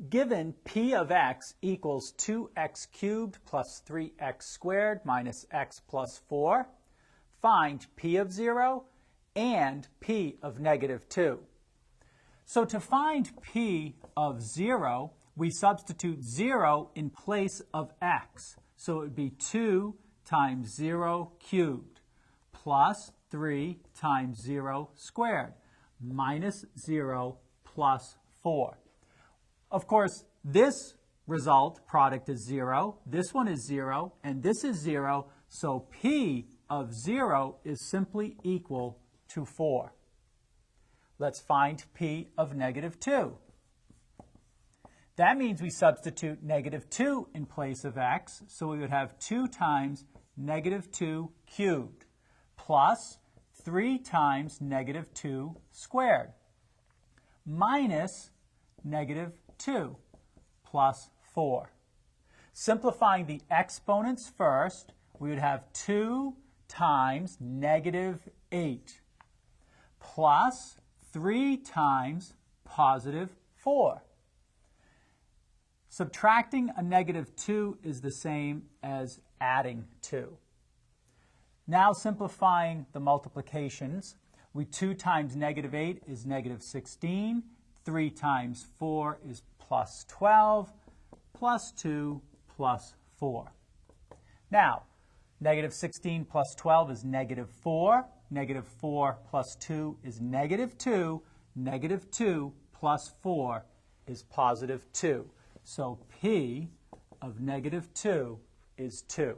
Given p of x equals 2x cubed plus 3x squared minus x plus 4, find p of 0 and p of negative 2. So to find p of 0, we substitute 0 in place of x. So it would be 2 times 0 cubed plus 3 times 0 squared minus 0 plus 4. Of course, this result product is 0, this one is 0, and this is 0, so p of 0 is simply equal to 4. Let's find p of negative 2. That means we substitute negative 2 in place of x, so we would have 2 times negative 2 cubed plus 3 times negative 2 squared minus negative 2 plus 4. Simplifying the exponents first, we would have 2 times negative 8 plus 3 times positive 4. Subtracting a negative 2 is the same as adding 2. Now simplifying the multiplications, 2 times negative 8 is negative 16, 3 times 4 is plus 12, plus 2 plus 4. Now, negative 16 plus 12 is negative 4. Negative 4 plus 2 is negative 2. Negative 2 plus 4 is positive 2. So p of negative 2 is 2.